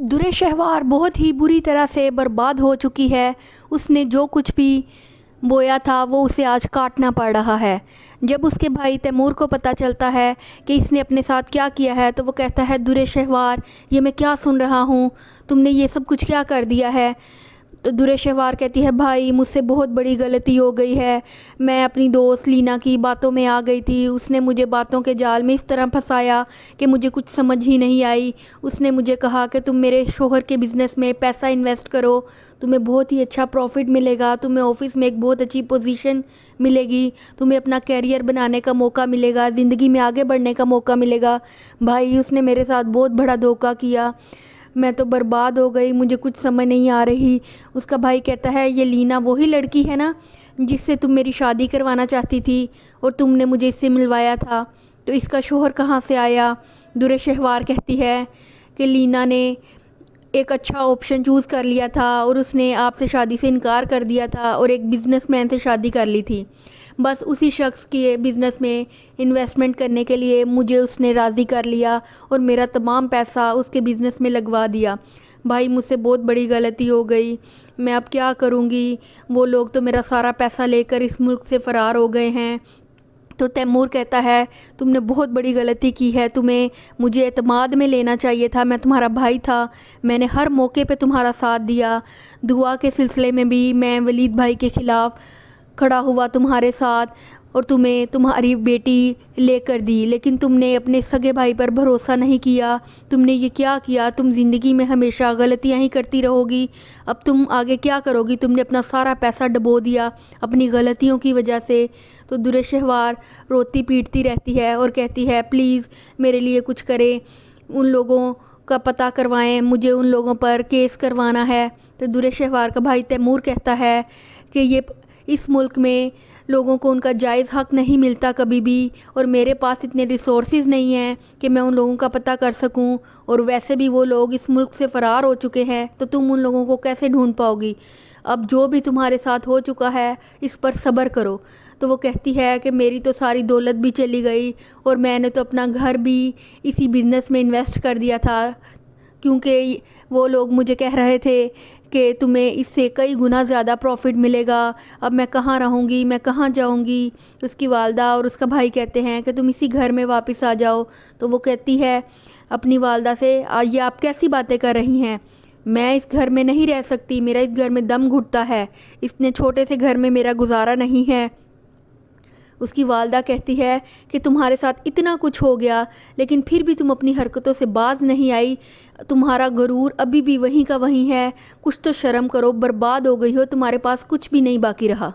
درِ شہوار بہت ہی بری طرح سے برباد ہو چکی ہے۔ اس نے جو کچھ بھی بویا تھا وہ اسے آج کاٹنا پڑ رہا ہے۔ جب اس کے بھائی تیمور کو پتہ چلتا ہے کہ اس نے اپنے ساتھ کیا کیا ہے تو وہ کہتا ہے، درِ شہوار، یہ میں کیا سن رہا ہوں، تم نے یہ سب کچھ کیا کر دیا ہے؟ تو درِ شہوار کہتی ہے، بھائی مجھ سے بہت بڑی غلطی ہو گئی ہے، میں اپنی دوست لینا کی باتوں میں آ گئی تھی، اس نے مجھے باتوں کے جال میں اس طرح پھنسایا کہ مجھے کچھ سمجھ ہی نہیں آئی۔ اس نے مجھے کہا کہ تم میرے شوہر کے بزنس میں پیسہ انویسٹ کرو، تمہیں بہت ہی اچھا پروفٹ ملے گا، تمہیں آفس میں ایک بہت اچھی پوزیشن ملے گی، تمہیں اپنا کیریئر بنانے کا موقع ملے گا، زندگی میں آگے بڑھنے کا موقع ملے گا۔ بھائی اس نے میرے ساتھ بہت بڑا دھوکہ کیا، میں تو برباد ہو گئی، مجھے کچھ سمجھ نہیں آ رہی۔ اس کا بھائی کہتا ہے، یہ لینا وہی لڑکی ہے نا جس سے تم میری شادی کروانا چاہتی تھی اور تم نے مجھے اس سے ملوایا تھا، تو اس کا شوہر کہاں سے آیا؟ درِ شہوار کہتی ہے کہ لینا نے ایک اچھا آپشن چوز کر لیا تھا اور اس نے آپ سے شادی سے انکار کر دیا تھا اور ایک بزنس مین سے شادی کر لی تھی، بس اسی شخص کے بزنس میں انویسٹمنٹ کرنے کے لیے مجھے اس نے راضی کر لیا اور میرا تمام پیسہ اس کے بزنس میں لگوا دیا۔ بھائی مجھ سے بہت بڑی غلطی ہو گئی، میں اب کیا کروں گی؟ وہ لوگ تو میرا سارا پیسہ لے کر اس ملک سے فرار ہو گئے ہیں۔ تو تیمور کہتا ہے، تم نے بہت بڑی غلطی کی ہے، تمہیں مجھے اعتماد میں لینا چاہیے تھا، میں تمہارا بھائی تھا، میں نے ہر موقع پہ تمہارا ساتھ دیا، دعا کے سلسلے میں بھی میں ولید بھائی کے خلاف کھڑا ہوا تمہارے ساتھ اور تمہیں تمہاری بیٹی لے کر دی، لیکن تم نے اپنے سگے بھائی پر بھروسہ نہیں کیا، تم نے یہ کیا کیا؟ تم زندگی میں ہمیشہ غلطیاں ہی کرتی رہو گی، اب تم آگے کیا کرو گی؟ تم نے اپنا سارا پیسہ ڈبو دیا اپنی غلطیوں کی وجہ سے۔ تو درِ شہوار روتی پیٹتی رہتی ہے اور کہتی ہے، پلیز میرے لیے کچھ کریں، ان لوگوں کا پتہ کروائیں، مجھے ان لوگوں پر کیس کروانا ہے۔ تو درِ شہوار کا بھائی تیمور کہتا ہے کہ یہ اس ملک میں لوگوں کو ان کا جائز حق نہیں ملتا کبھی بھی، اور میرے پاس اتنے ریسورسز نہیں ہیں کہ میں ان لوگوں کا پتہ کر سکوں، اور ویسے بھی وہ لوگ اس ملک سے فرار ہو چکے ہیں تو تم ان لوگوں کو کیسے ڈھونڈ پاؤ گی؟ اب جو بھی تمہارے ساتھ ہو چکا ہے اس پر صبر کرو۔ تو وہ کہتی ہے کہ میری تو ساری دولت بھی چلی گئی اور میں نے تو اپنا گھر بھی اسی بزنس میں انویسٹ کر دیا تھا، کیونکہ وہ لوگ مجھے کہہ رہے تھے کہ تمہیں اس سے کئی گنا زیادہ پروفٹ ملے گا، اب میں کہاں رہوں گی، میں کہاں جاؤں گی؟ اس کی والدہ اور اس کا بھائی کہتے ہیں کہ تم اسی گھر میں واپس آ جاؤ۔ تو وہ کہتی ہے اپنی والدہ سے، یہ آپ کیسی باتیں کر رہی ہیں؟ میں اس گھر میں نہیں رہ سکتی، میرا اس گھر میں دم گھٹتا ہے، اتنے چھوٹے سے گھر میں میرا گزارا نہیں ہے۔ اس کی والدہ کہتی ہے کہ تمہارے ساتھ اتنا کچھ ہو گیا لیکن پھر بھی تم اپنی حرکتوں سے باز نہیں آئی، تمہارا غرور ابھی بھی وہیں کا وہیں ہے، کچھ تو شرم کرو، برباد ہو گئی ہو، تمہارے پاس کچھ بھی نہیں باقی رہا۔